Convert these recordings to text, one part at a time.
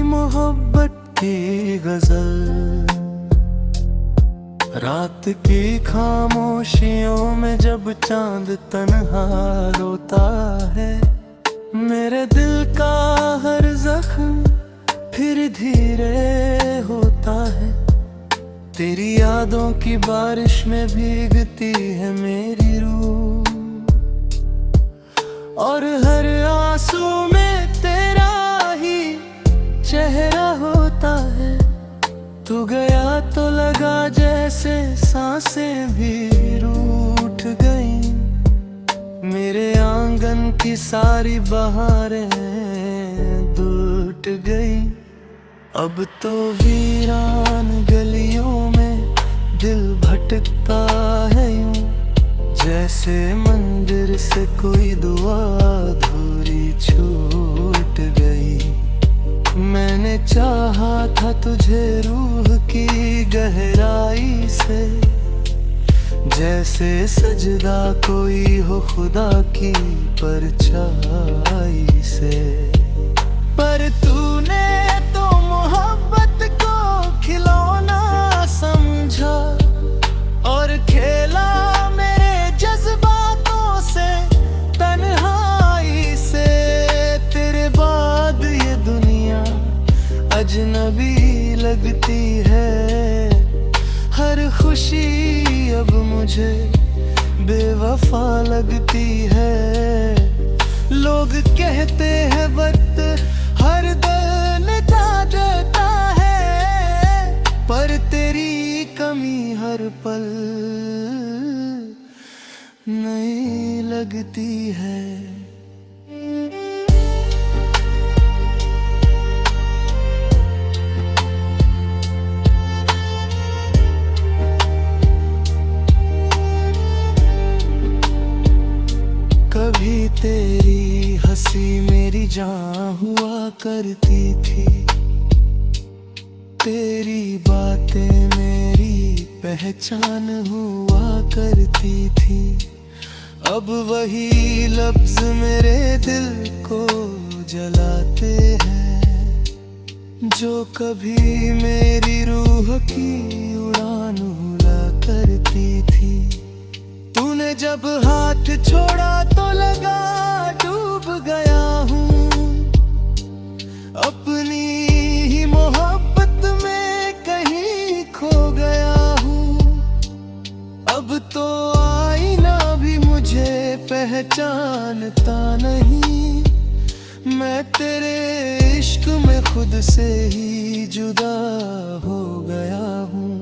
मोहब्बत की गजल, रात की खामोशियों में जब चांद तन्हा रोता है, मेरे दिल का हर जख्म फिर धीरे होता है। तेरी यादों की बारिश में भीगती है मेरी रूह, और हर आंसू में तेरा ही चेहरा होता है। तू गया तो लगा जैसे सांसें भी रूठ गईं, मेरे आंगन की सारी बहारें टूट गईं। अब तो वीरान गलियों में दिल भटकता है यूं, जैसे मंदिर से कोई दुआ अधूरी छूट गई। मैंने चाहा था तुझे रूह की गहराई से, जैसे सजदा कोई हो खुदा की परछाई से। पर तूने तो मोहब्बत को खिलौना समझा और खेला मेरे जज्बातों से तन्हाई से। तेरे बाद ये दुनिया अजनबी लगती है, हर खुशी अब मुझे बेवफा लगती है। लोग कहते हैं वक्त हर दिल मिटा देता है, पर तेरी कमी हर पल नहीं लगती है। कभी तेरी हंसी मेरी जान हुआ करती थी, तेरी बातें मेरी पहचान हुआ करती थी। अब वही लफ्ज मेरे दिल को जलाते हैं, जो कभी मेरी रूह की उड़ान हुआ करती थी। तूने जब हाथ छोड़ा तो लगा डूब गया हूँ, अपनी ही मोहब्बत में कहीं खो गया हूँ। अब तो आईना भी मुझे पहचानता नहीं, मैं तेरे इश्क में खुद से ही जुदा हो गया हूँ।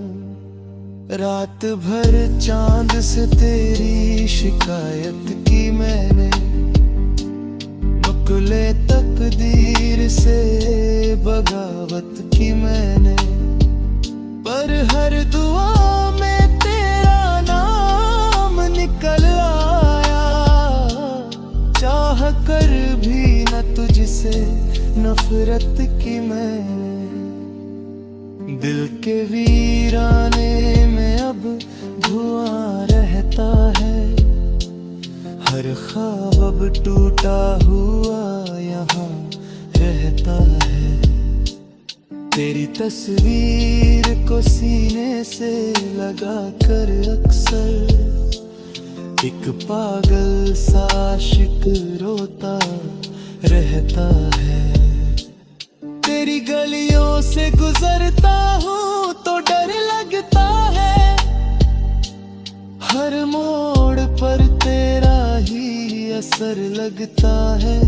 रात भर चांद से तेरी शिकायत की मैंने, मुकले तकदीर से बगावत की मैंने, पर हर दुआ में तेरा नाम निकल आया। चाह कर भी न तुझसे नफरत की मैंने, दिल के वीराने में अब धुआं रहता है। हर ख्वाब अब टूटा हुआ यहाँ रहता है। तेरी तस्वीर को सीने से लगा कर अक्सर एक पागल सा आशिक रोता रहता है। तेरी गलियों से गुजरता हूँ तो डर लगता है, हर मोड़ पर तेरा ही असर लगता है।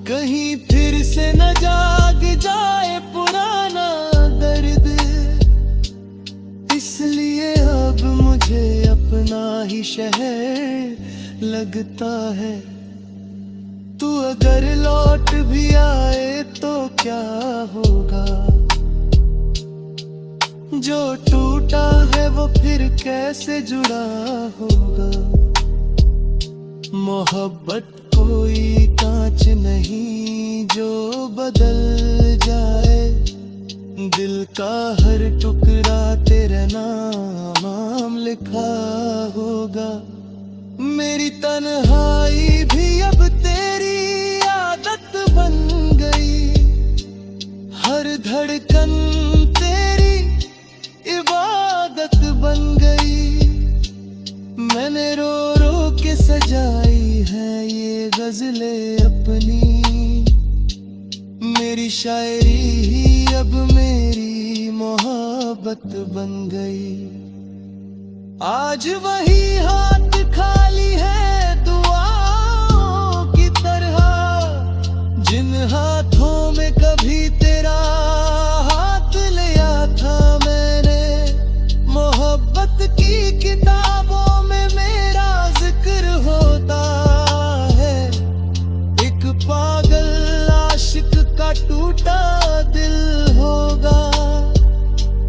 कहीं फिर से न जाग जाए पुराना दर्द, इसलिए अब मुझे अपना ही शहर लगता है। तू अगर लौट भी आए तो क्या होगा, जो टूटा है वो फिर कैसे जुड़ा होगा। मोहब्बत कोई कांच नहीं जो बदल जाए, दिल का हर टुकड़ा तेरा नाम लिखा होगा। मेरी तन्हाई भी अब तेरी आदत बन गई, धड़कन तेरी इबादत बन गई। मैंने रो रो के सजाई है ये गजलें अपनी। मेरी शायरी ही अब मेरी मोहब्बत बन गई। आज वही हाथ खाली है दुआओं की तरह, जिन हाथों में कभी तेरा हाथ लिया था मैंने। मोहब्बत की किताबों में मेरा जिक्र होता है। एक पागल आशिक का टूटा दिल होगा,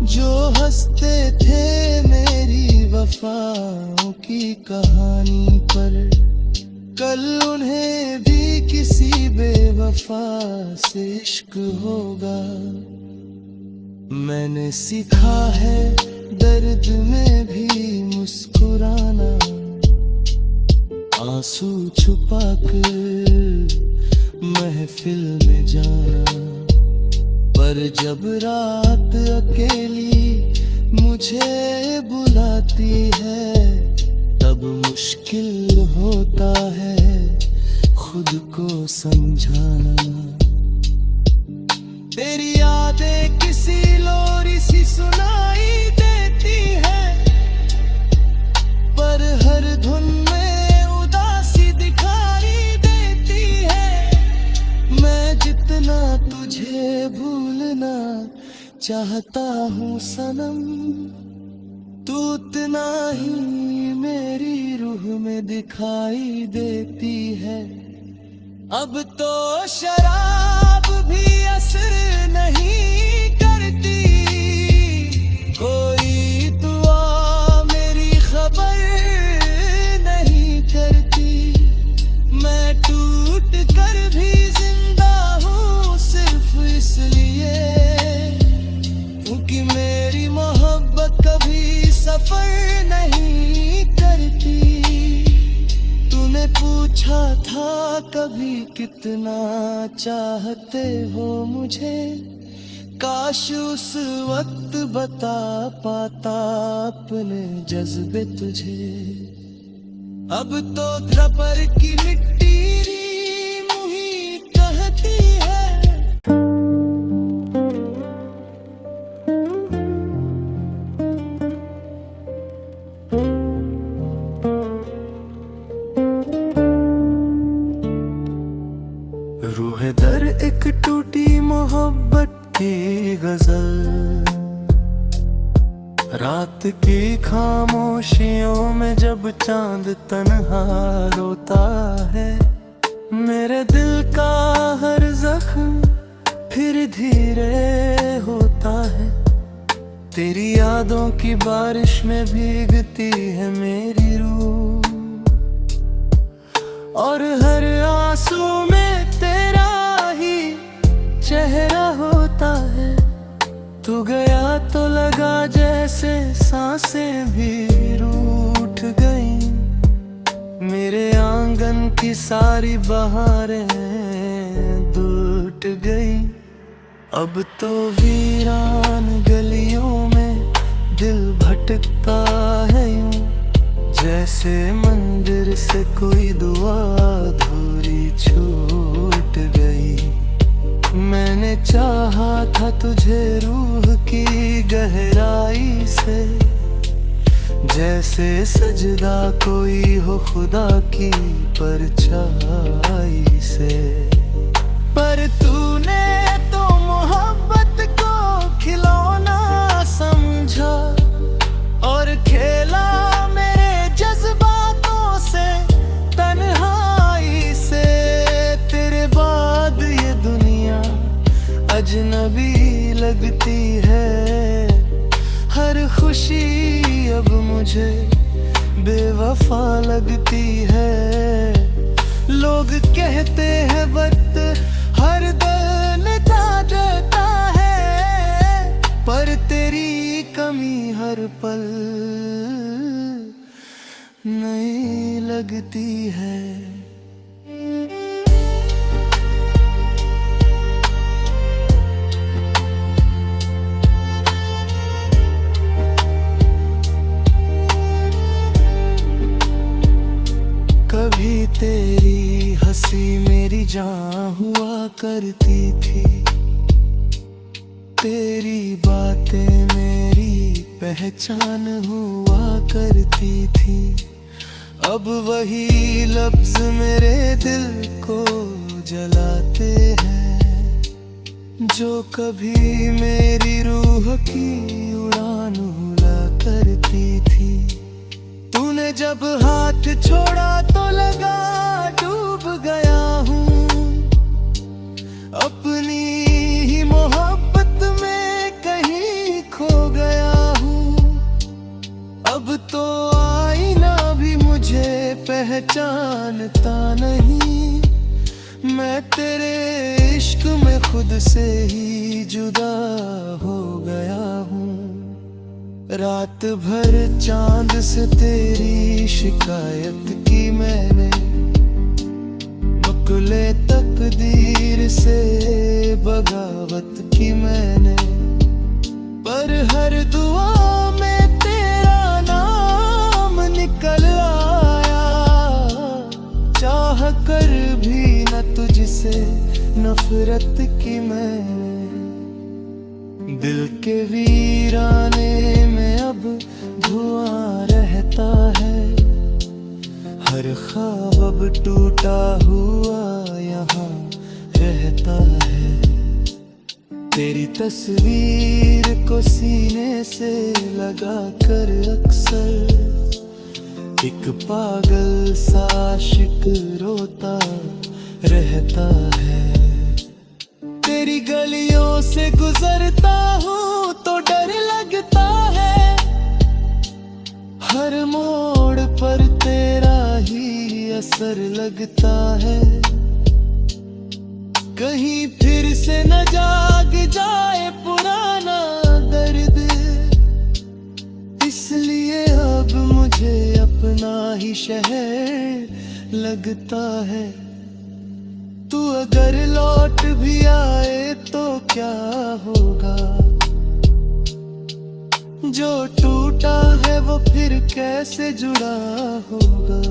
जो हंसते थे मेरी वफाओं की कहानी पर। कल उन्हें भी किसी बेवफा से इश्क होगा। मैंने सीखा है दर्द में भी मुस्कुराना, आंसू छुपाकर महफिल में जाना। पर जब रात अकेली मुझे बुलाती है, तब मुश्किल होता है खुद को समझाना। तेरी यादें किसी लोरी सी सुनाई देती है, पर हर धुन में उदासी दिखाई देती है। मैं जितना तुझे भूलना चाहता हूँ सनम, तू उतना ही मेरी रूह में दिखाई देती है। अब तो शराब भी असर नहीं करती, कोई दुआ मेरी खबर नहीं करती। मैं टूट कर भी जिंदा हूँ सिर्फ इसलिए, क्योंकि मेरी मोहब्बत कभी सफर नहीं करती। तूने पूछा था कभी कितना चाहते हो मुझे, काश उस वक्त बता पाता अपने जज्बे तुझे। अब तो द्रपर की मिट्टी मुही कहती है। रूह दर एक टूटी मोहब्बत की गजल, रात की खामोशियों में जब चांद तन्हा रोता है। मेरे दिल का हर जख्म फिर धीरे होता है। तेरी यादों की बारिश में भीगती है मेरी रूह, और हर आंसू में तेरा ही चेहरा होता है। तू गया तो लगा जैसे सांसें भी रूठ गईं। मेरे आंगन की सारी बहारें टूट गई। अब तो वीरान गलियों में दिल भटकता है यूं, जैसे मंदिर से कोई दुआ अधूरी छूट गई। मैंने चाहा था तुझे रूह की गहराई से, जैसे सजदा कोई हो खुदा की परछाई से। पर तूने तो मोहब्बत को खिलौना समझा और खेला मेरे जज्बातों से, तन्हाई से। तेरे बाद ये दुनिया अजनबी लगती है। हर खुशी अब मुझे बेवफा लगती है। लोग कहते हैं वक्त हर दिल मिटा देता है, पर तेरी कमी हर पल नहीं लगती है। जान हुआ करती थी। तेरी बातें मेरी पहचान हुआ करती थी। अब वही लफ्ज मेरे दिल को जलाते हैं, जो कभी मेरी रूह की उड़ान हुआ करती थी। तूने जब हाथ छोड़ा तो लगा डूब गया हूँ, अपनी ही मोहब्बत में कहीं खो गया हूँ। अब तो आईना भी मुझे पहचानता नहीं, मैं तेरे इश्क में खुद से ही जुदा हो गया हूँ। रात भर चांद से तेरी शिकायत की मैंने, मुकले तकदीर से बगावत की मैंने, पर हर दुआ में तेरा नाम निकल आया। चाह कर भी न तुझसे नफरत की मैंने, दिल के वीराने में अब धुआं रहता है। हर ख्वाब अब टूटा हुआ यहाँ रहता है। तेरी तस्वीर को सीने से लगा कर अक्सर एक पागल सा आशिक रोता रहता है। तेरी गलियों से गुजरता हूँ तो डर लगता है, हर मोड़ पर तेरा ही असर लगता है। कहीं फिर से न जाग जाए पुराना दर्द, इसलिए अब मुझे अपना ही शहर लगता है। तू अगर लौट भी आए तो क्या होगा, जो टूटा है वो फिर कैसे जुड़ा होगा।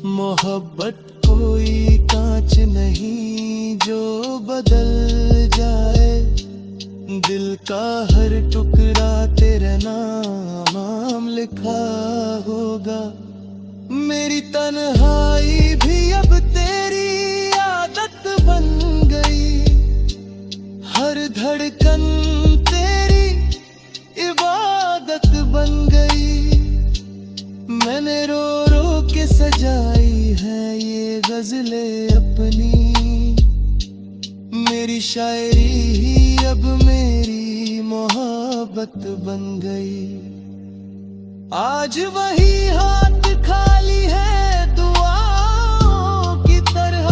मोहब्बत कोई कांच नहीं जो बदल जाए, दिल का हर टुकड़ा तेरा नाम लिखा होगा। मेरी तन्हाई भी अब तेरी आदत बन गई, हर धड़कन तेरी इबादत बन गई। मैंने रो रो के सजाई है ये गजलें अपनी, मेरी शायरी ही अब मेरी मोहब्बत बन गई। आज वही हाथ खाली है दुआओं की तरह,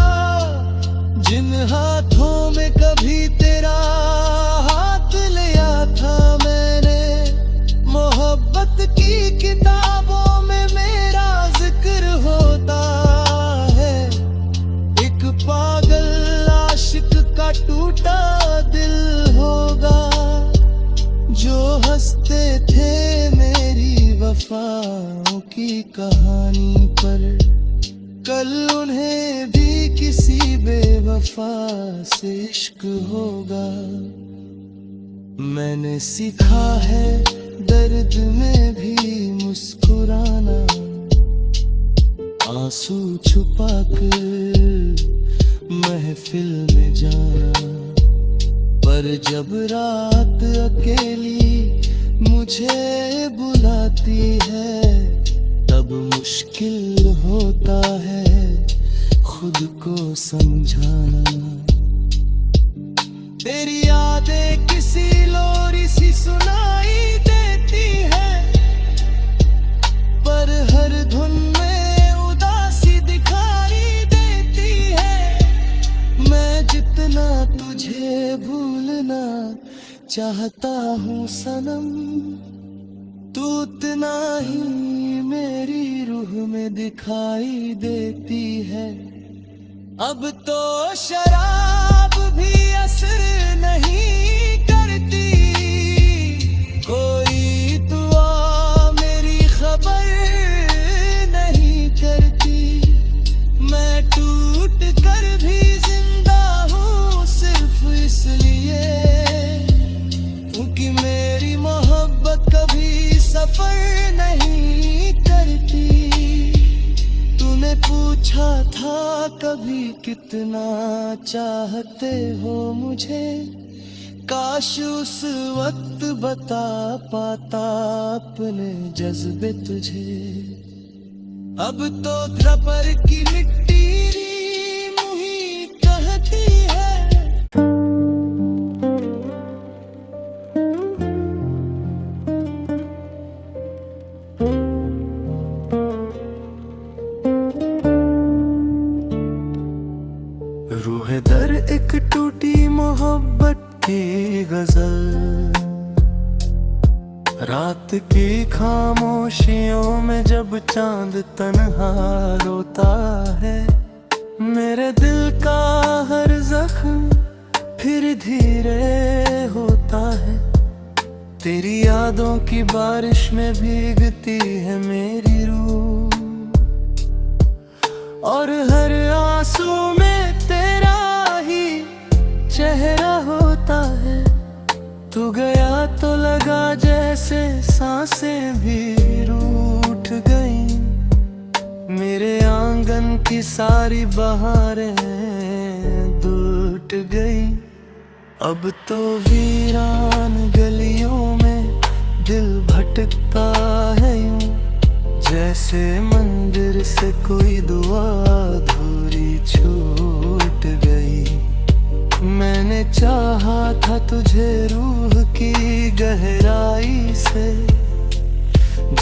जिन हाथों में कभी तेरा हाथ लिया था मैंने। मोहब्बत की किताबों में मेरा जिक्र होता है, एक पागल आशिक का टूटा दिल होगा। जो हंसते थे मेरी वफाओं की कहानी पर, कल उन्हें भी किसी बेवफा से इश्क होगा। मैंने सीखा है दर्द में भी मुस्कुराना, आंसू छुपा कर महफिल में जाना। पर जब रात अकेली मुझे बुलाती है, तब मुश्किल होता है खुद को समझाना। तेरी यादें किसी लोरी सी सुनाई देती है, पर हर धुन में उदासी दिखाई देती है। मैं जितना तुझे भूलना चाहता हूँ सनम, तू उतना ही मेरी रूह में दिखाई देती है। अब तो शराब भी असर नहीं करती, कोई दुआ मेरी खबर नहीं करती। मैं टूट सफर नहीं करती। तूने पूछा था कभी कितना चाहते हो मुझे, काश उस वक्त बता पाता अपने जज्बे तुझे। अब तो रबर की मिट्टी मुही कहती है। रूह दर एक टूटी मोहब्बत की गजल, रात की खामोशियों में जब चांद तन्हा रोता है, मेरे दिल का हर जख्म फिर धीरे होता है। तेरी यादों की बारिश में भीगती है मेरी रूह, और हर आंसू में तेरा ही चेहरा होता है। तू गया तो लगा जैसे सांसें भी रूठ गईं, मेरे आंगन की सारी बहारें टूट गई। अब तो वीरान गलियों में दिल भटकता है यूं, जैसे मंदिर से कोई दुआ अधूरी छूट गई। मैंने चाहा था तुझे रूह की गहराई से,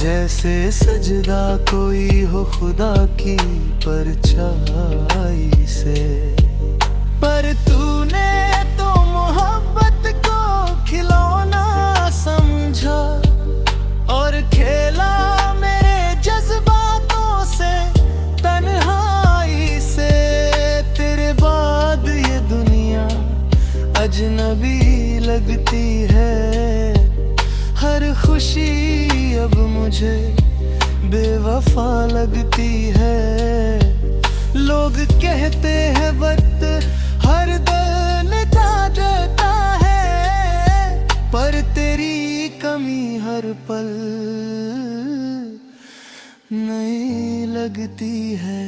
जैसे सजदा कोई हो खुदा की परछाई से। पर तूने तो मोहब्बत को खिलौना समझा और खेला मेरे जज्बातों से तन्हाई से। तेरे बाद ये दुनिया अजनबी लगती है, हर खुशी अब मुझे बेवफा लगती है। लोग कहते हैं वक्त हर दिल मिटा देता है, पर तेरी कमी हर पल नहीं लगती है।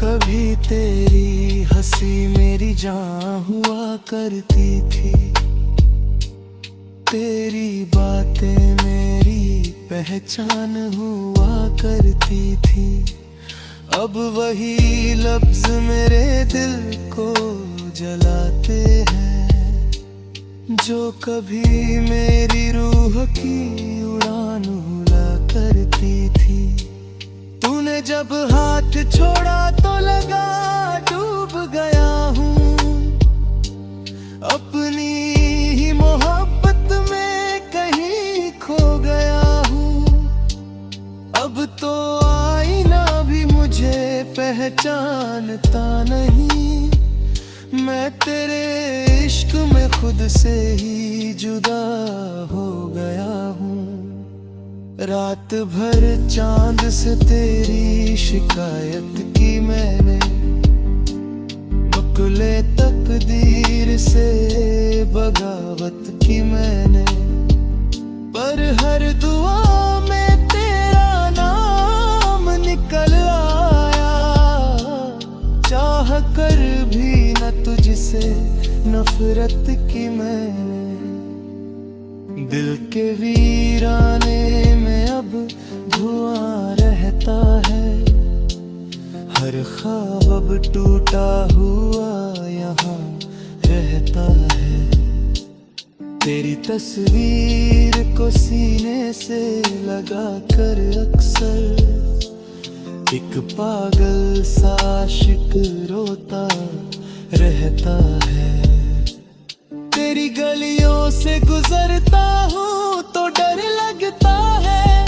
कभी तेरी हंसी मेरी जान हुआ करती थी, तेरी बातें मेरी पहचान हुआ करती थी। अब वही लफ्ज मेरे दिल को जलाते हैं, जो कभी मेरी रूह की उड़ान हुआ करती थी। तूने जब हाथ छोड़ा तो लगा डूब गया हूँ, अपनी ही मोहब्बत में कहीं खो गया हूँ। अब तो आईना भी मुझे पहचानता नहीं, मैं तेरे इश्क में खुद से ही जुदा हो गया हूँ। रात भर चांद से तेरी शिकायत की मैंने, बकुले तकदीर से बगावत की मैंने, पर हर दुआ में तेरा नाम निकल आया। चाह कर भी न तुझसे नफरत की मैंने, दिल के वीराने में अब धुआं रहता है। हर ख्वाब अब टूटा हुआ यहाँ रहता है। तेरी तस्वीर को सीने से लगा कर अक्सर एक पागल सा आशिक रोता रहता है। तेरी गलियों से गुजरता हूँ तो डर लगता है,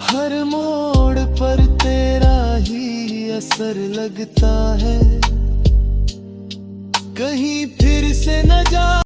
हर मोड़ पर तेरा ही असर लगता है। कहीं फिर से न जा